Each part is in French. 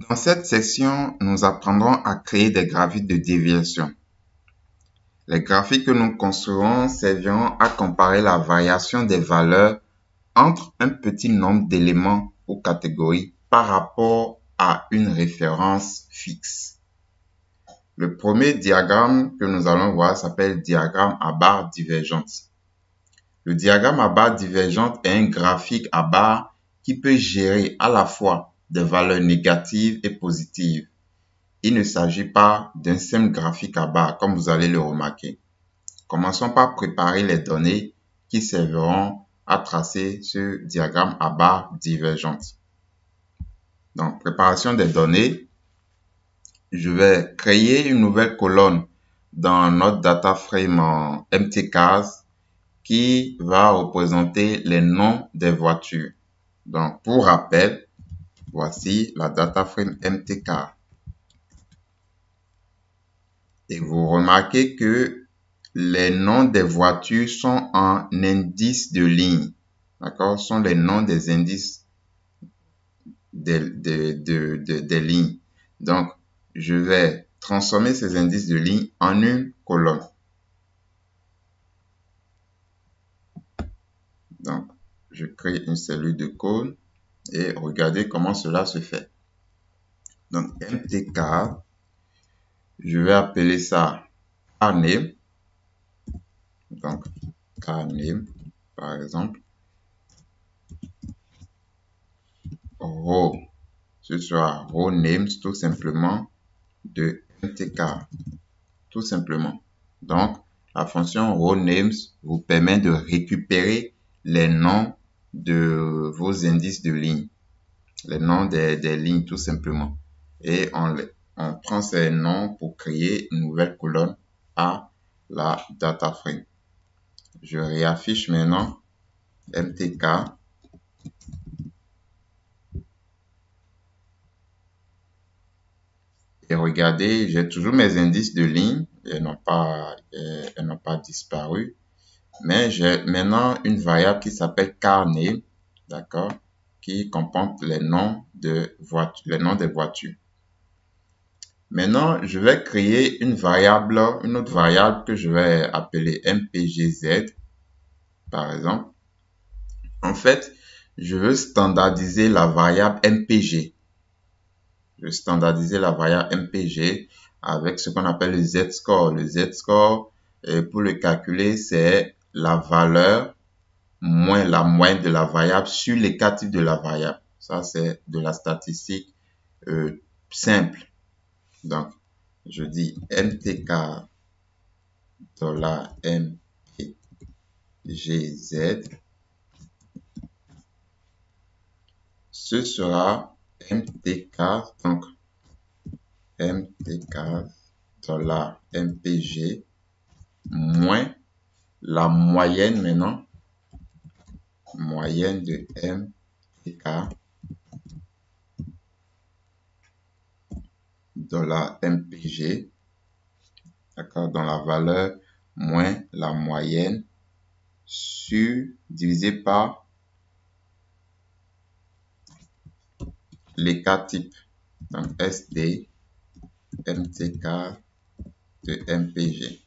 Dans cette section, nous apprendrons à créer des graphiques de déviation. Les graphiques que nous construirons serviront à comparer la variation des valeurs entre un petit nombre d'éléments ou catégories par rapport à une référence fixe. Le premier diagramme que nous allons voir s'appelle diagramme à barres divergentes. Le diagramme à barres divergentes est un graphique à barres qui peut gérer à la fois des valeurs négatives et positives. Il ne s'agit pas d'un simple graphique à barres, comme vous allez le remarquer. Commençons par préparer les données qui serviront à tracer ce diagramme à barres divergentes. Donc, préparation des données. Je vais créer une nouvelle colonne dans notre data frame en MTCars qui va représenter les noms des voitures. Donc, pour rappel, voici la data frame MTCars. Et vous remarquez que les noms des voitures sont en indice de ligne. D'accord? Ce sont les noms des indices des lignes. Donc, je vais transformer ces indices de ligne en une colonne. Donc, je crée une cellule de code et regardez comment cela se fait. Donc, MTK, je vais appeler ça carname. Donc, carname, par exemple. Row, ce sera row names tout simplement de MTK. Tout simplement. Donc, la fonction row names vous permet de récupérer les noms de vos indices de ligne. Les noms des lignes tout simplement. Et on prend ces noms pour créer une nouvelle colonne à la data frame. Je réaffiche maintenant MTK. Et regardez, j'ai toujours mes indices de ligne. Elles n'ont pas disparu. Mais j'ai maintenant une variable qui s'appelle carname, d'accord, qui comporte les noms des voitures. Maintenant, je vais créer une autre variable que je vais appeler mpgz, par exemple. En fait, je veux standardiser la variable mpg. Je veux standardiser la variable mpg avec ce qu'on appelle le z-score. Le z-score, pour le calculer, c'est la valeur moins la moyenne de la variable sur l'écart type de la variable. Ça, c'est de la statistique simple. Donc, je dis mtk $mpgz. Ce sera mtk, donc mtk $mpg moins la moyenne maintenant, moyenne de mtk $mpg, d'accord, dans la valeur moins la moyenne divisé par l'écart type, donc SD mtk de mpg.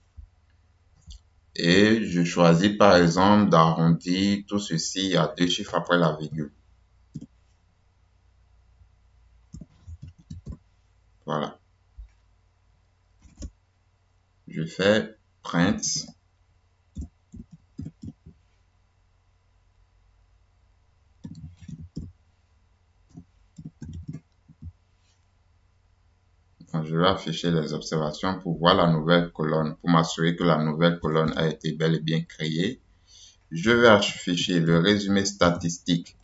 Et je choisis par exemple d'arrondir tout ceci à 2 chiffres après la virgule. Voilà. Je fais print. Je vais afficher les observations pour voir la nouvelle colonne, pour m'assurer que la nouvelle colonne a été bel et bien créée. Je vais afficher le résumé statistique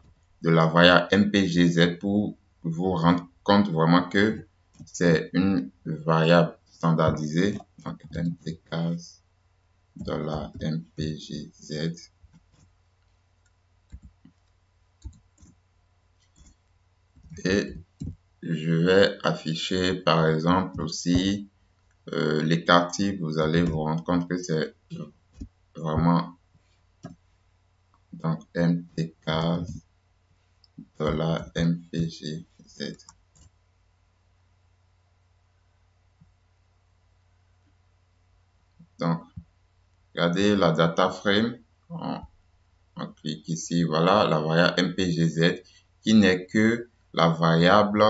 de la variable mpgz pour vous rendre compte vraiment que c'est une variable standardisée. Donc, mtcars $mpgz. Et je vais afficher par exemple aussi l'écart type. Vous allez vous rendre compte que c'est vraiment donc mtcars $mpgz. Donc, regardez la data frame. On clique ici, voilà la variable MPGZ qui n'est que la variable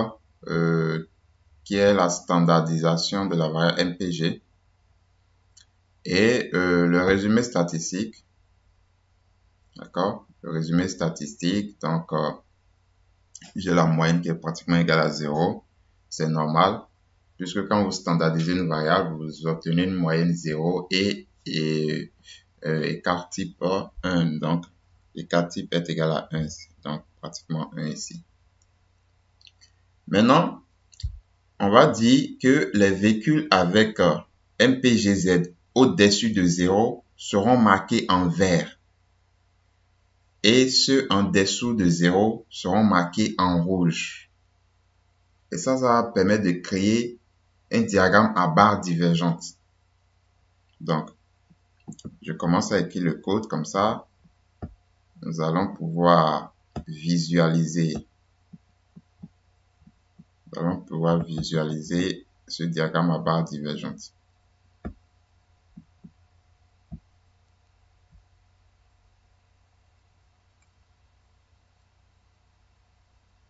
qui est la standardisation de la variable MPG. Et le résumé statistique, d'accord? Le résumé statistique, donc j'ai la moyenne qui est pratiquement égale à 0. C'est normal, puisque quand vous standardisez une variable, vous obtenez une moyenne 0 et écart type 1. Donc, l'écart type est égal à 1. Donc, pratiquement 1 ici. Maintenant, on va dire que les véhicules avec MPGZ au-dessus de 0 seront marqués en vert et ceux en dessous de 0 seront marqués en rouge. Et ça va permettre de créer un diagramme à barres divergentes. Donc, je commence à écrire le code comme ça. Nous allons pouvoir visualiser. Ce diagramme à barres divergentes.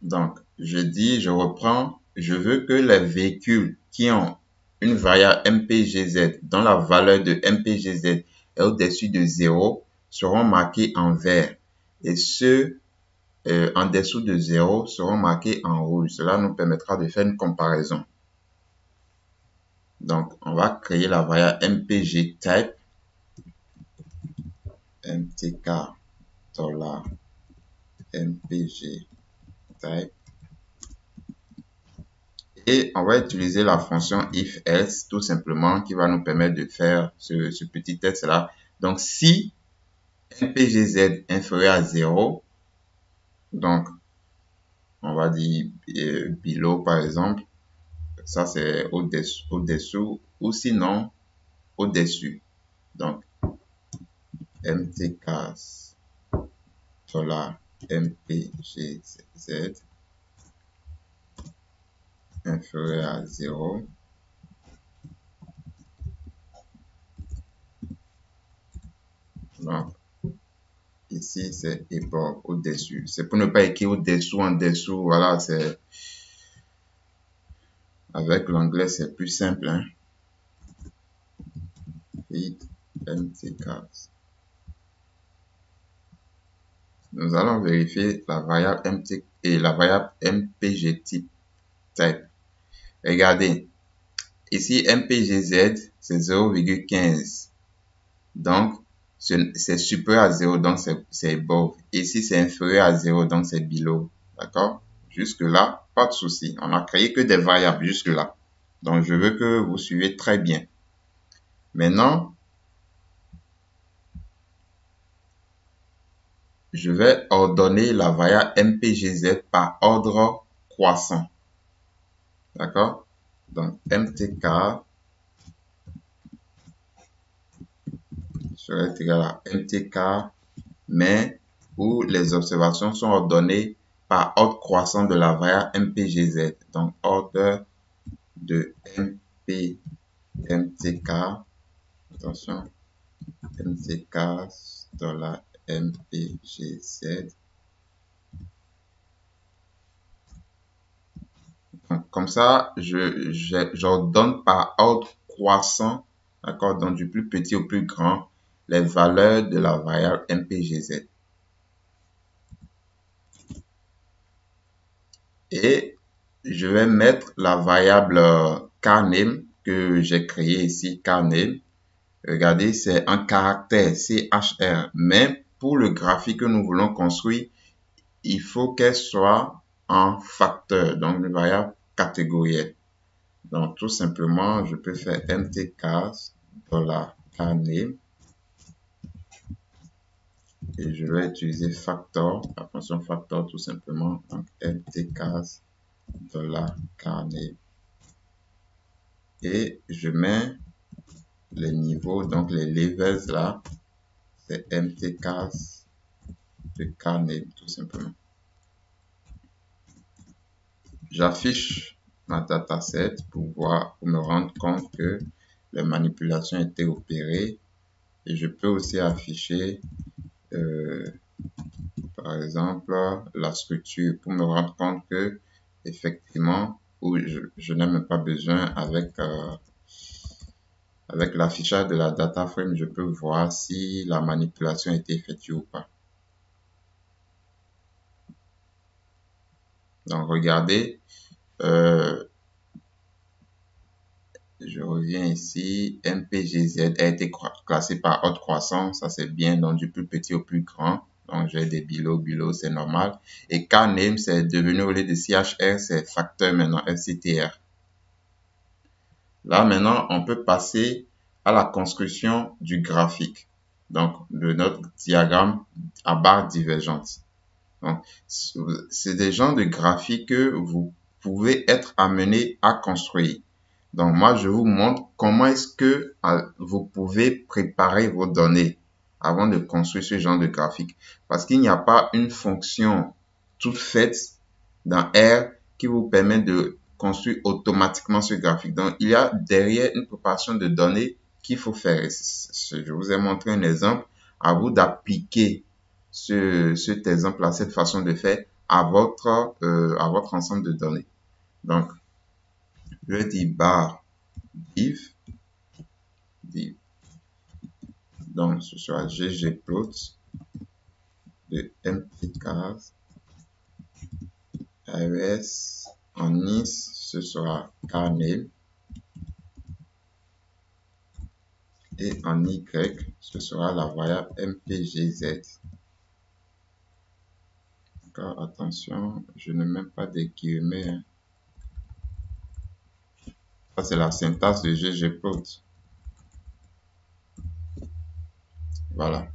Donc, je reprends, je veux que les véhicules qui ont une variable MPGZ dont la valeur de MPGZ est au-dessus de 0 seront marqués en vert et ceux en dessous de 0 seront marqués en rouge. Cela nous permettra de faire une comparaison. Donc, on va créer la variable MPG type, mtk $mpg type. Et on va utiliser la fonction if-else tout simplement qui va nous permettre de faire ce petit test là. Donc, si MPGZ est inférieur à 0, donc on va dire below par exemple, ça c'est au-dessous ou sinon au-dessus. Donc, mtk $mpgz inférieur à 0. Donc, ici, c'est above, au-dessus. C'est pour ne pas écrire au-dessous, en dessous. Voilà, c'est... Avec l'anglais, c'est plus simple. Hein? MTK. Nous allons vérifier la variable MT et la variable MPG type. Regardez. Ici, MPGZ, c'est 0,15. Donc, c'est supérieur à 0, donc c'est above. Ici, c'est inférieur à 0, donc c'est below. D'accord? Jusque-là, pas de souci. On n'a créé que des variables jusque-là. Donc, je veux que vous suivez très bien. Maintenant, je vais ordonner la variable MPGZ par ordre croissant. D'accord? Donc, MTK serait égal à MTK, mais où les observations sont ordonnées par ordre croissant de la variable MPGZ. Donc, ordre de MTK, attention, MTK $mpgz. Donc, comme ça, j'ordonne par ordre croissant, d'accord, donc du plus petit au plus grand, les valeurs de la variable MPGZ. Et je vais mettre la variable carname que j'ai créée ici, carname. Regardez, c'est un caractère CHR. Mais pour le graphique que nous voulons construire, il faut qu'elle soit en facteur, donc une variable catégorielle. Donc, tout simplement, je peux faire mtk $carname et je vais utiliser factor, la fonction factor tout simplement. Donc, mtk $carname et je mets les niveaux, donc les levels là, c'est mtk de carname tout simplement. J'affiche ma dataset pour me rendre compte que les manipulations étaient opérées. Et je peux aussi afficher, par exemple, la structure pour me rendre compte que, effectivement, je n'ai même pas besoin avec l'affichage de la data frame, je peux voir si la manipulation a été effectuée ou pas. Donc, regardez, je reviens ici, MPGZ a été classé par ordre croissant, ça c'est bien, donc du plus petit au plus grand. Donc j'ai des below, c'est normal. Et KNAME, c'est devenu au lieu de CHR, c'est facteur maintenant, FCTR. Là maintenant, on peut passer à la construction du graphique, donc de notre diagramme à barre divergente. Donc, c'est des genres de graphiques que vous pouvez être amené à construire. Donc, moi, je vous montre comment est-ce que vous pouvez préparer vos données avant de construire ce genre de graphique. Parce qu'il n'y a pas une fonction toute faite dans R qui vous permet de construire automatiquement ce graphique. Donc, il y a derrière une préparation de données qu'il faut faire. Je vous ai montré un exemple. À vous d'appliquer cet exemple-là, cette façon de faire à votre ensemble de données. Donc, je vais dire bar div. Donc, ce sera ggplot de mpcars. AES en Nice, ce sera KNAME. Et en Y, ce sera la variable mpgz. D'accord, attention, je ne mets pas des guillemets. Hein. Ça, c'est la syntaxe de ggplot. Voilà.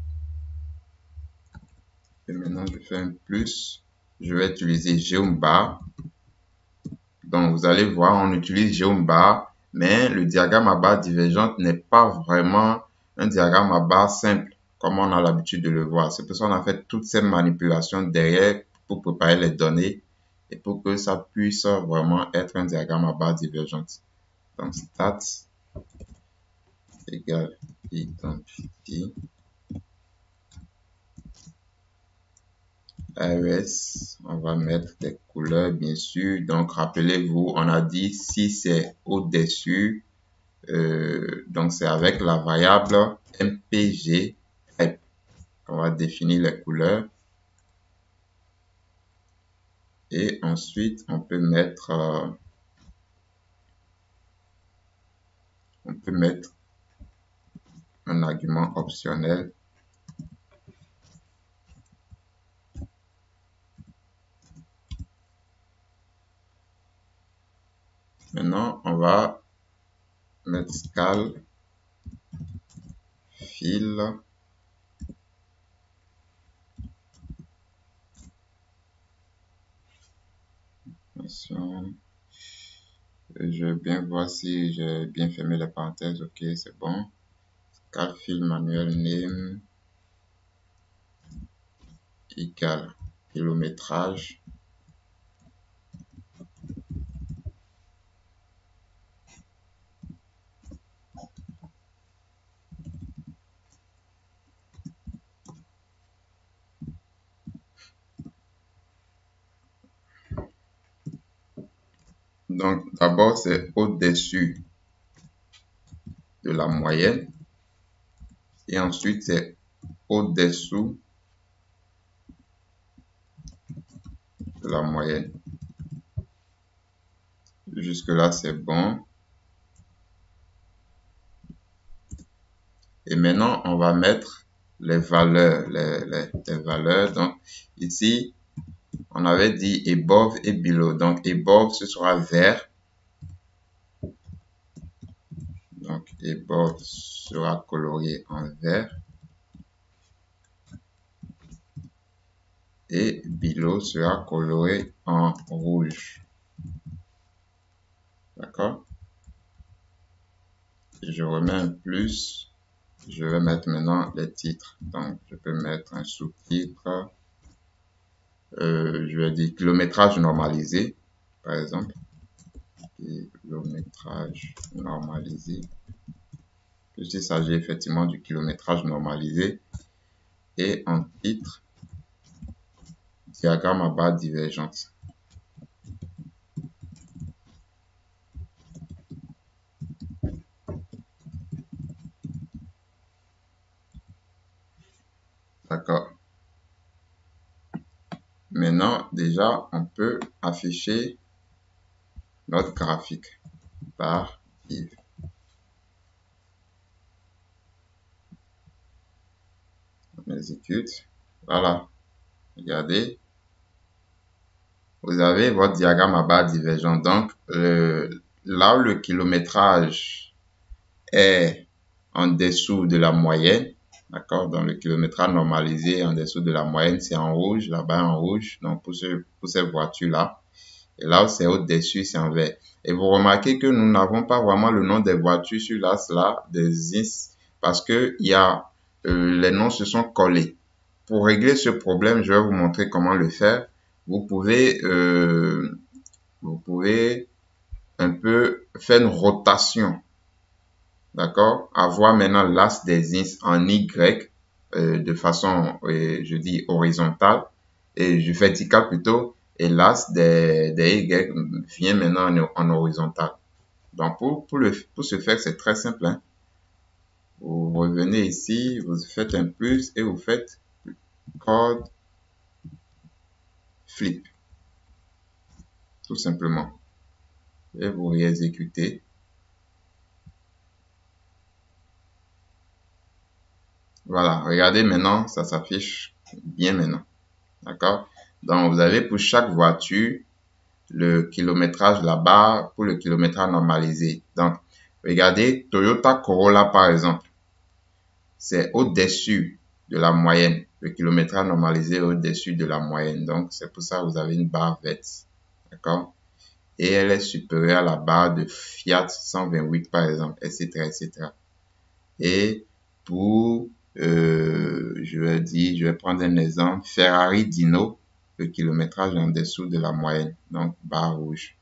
Et maintenant, je fais un plus. Je vais utiliser geombar. Donc, vous allez voir, on utilise geombar, mais le diagramme à barre divergente n'est pas vraiment un diagramme à barre simple, comme on a l'habitude de le voir. C'est pour ça qu'on a fait toutes ces manipulations derrière pour préparer les données et pour que ça puisse vraiment être un diagramme à barre divergente. Donc, stats égale identity. AES, on va mettre des couleurs bien sûr. Donc rappelez-vous, on a dit si c'est au-dessus, donc c'est avec la variable mpg type. On va définir les couleurs. Et ensuite, on peut mettre un argument optionnel. Maintenant, on va mettre scale fill. Attention. Je vais bien voir si j'ai bien fermé les parenthèses. Ok, c'est bon. Scale fill manuel name égale kilométrage. Donc, d'abord, c'est au-dessus de la moyenne. Et ensuite, c'est au-dessous de la moyenne. Jusque-là, c'est bon. Et maintenant, on va mettre les valeurs. Les valeurs. Donc, ici, on avait dit above et below. Donc, above, ce sera vert. Donc, above sera coloré en vert. Et below sera coloré en rouge. D'accord? Je remets un plus. Je vais mettre maintenant les titres. Donc, je peux mettre un sous-titre. Je vais dire kilométrage normalisé, par exemple. Kilométrage normalisé. puisqu'il s'agit effectivement du kilométrage normalisé. Et en titre, diagramme à barre divergente. D'accord. Maintenant, déjà, on peut afficher notre graphique par div. On exécute. Voilà. Regardez. Vous avez votre diagramme à barre divergente. Donc, là où le kilométrage est en dessous de la moyenne, d'accord, dans le kilométrage normalisé en dessous de la moyenne, c'est en rouge, la barre en rouge, donc pour ces voitures-là. Et là où c'est au-dessus, c'est en vert. Et vous remarquez que nous n'avons pas vraiment le nom des voitures sur l'as-là, des IS, parce que les noms se sont collés. Pour régler ce problème, je vais vous montrer comment le faire. Vous pouvez un peu faire une rotation, d'accord, avoir maintenant l'as des ins en Y de façon, je dis horizontale, et verticale plutôt, et l'as des Y vient maintenant en horizontal. Donc pour ce faire, c'est très simple, hein. Vous revenez ici, vous faites un plus et vous faites code flip, tout simplement. Et vous réexécutez. Voilà, regardez maintenant, ça s'affiche bien maintenant. D'accord? Donc, vous avez pour chaque voiture le kilométrage là-bas pour le kilométrage normalisé. Donc, regardez, Toyota Corolla par exemple, c'est au-dessus de la moyenne. Le kilométrage normalisé est au-dessus de la moyenne. Donc, c'est pour ça que vous avez une barre verte. D'accord? Et elle est supérieure à la barre de Fiat 128 par exemple, etc., etc. Et pour, je vais prendre un exemple, Ferrari Dino, le kilométrage en dessous de la moyenne, donc barre rouge.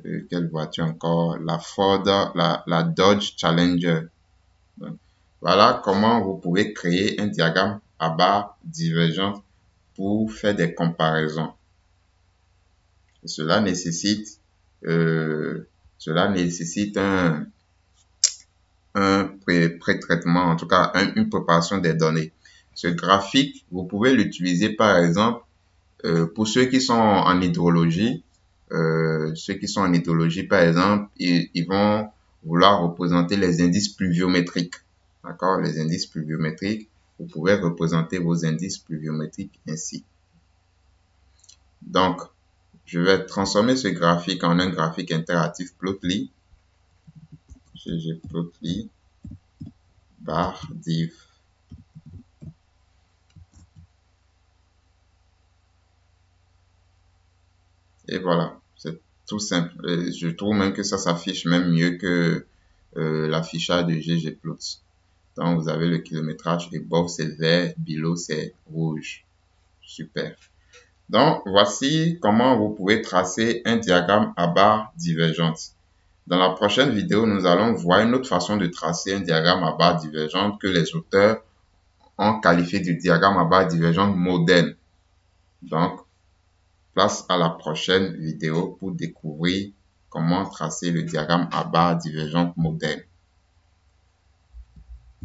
Quelle voiture encore? La Ford, la Dodge Challenger. Donc, voilà comment vous pouvez créer un diagramme à barre divergente pour faire des comparaisons. Et cela nécessite un pré-traitement, en tout cas une préparation des données. Ce graphique, vous pouvez l'utiliser par exemple pour ceux qui sont en hydrologie. Ceux qui sont en hydrologie, par exemple, ils vont vouloir représenter les indices pluviométriques. D'accord? Les indices pluviométriques, vous pouvez représenter vos indices pluviométriques ainsi. Donc, je vais transformer ce graphique en un graphique interactif Plotly. ggplotly barre div. Et voilà, c'est tout simple. Et je trouve même que ça s'affiche même mieux que l'affichage de ggplot. Donc, vous avez le kilométrage, above c'est vert, below c'est rouge. Super. Donc, voici comment vous pouvez tracer un diagramme à barre divergente. Dans la prochaine vidéo, nous allons voir une autre façon de tracer un diagramme à barre divergente que les auteurs ont qualifié de diagramme à barre divergente moderne. Donc, place à la prochaine vidéo pour découvrir comment tracer le diagramme à barre divergente moderne.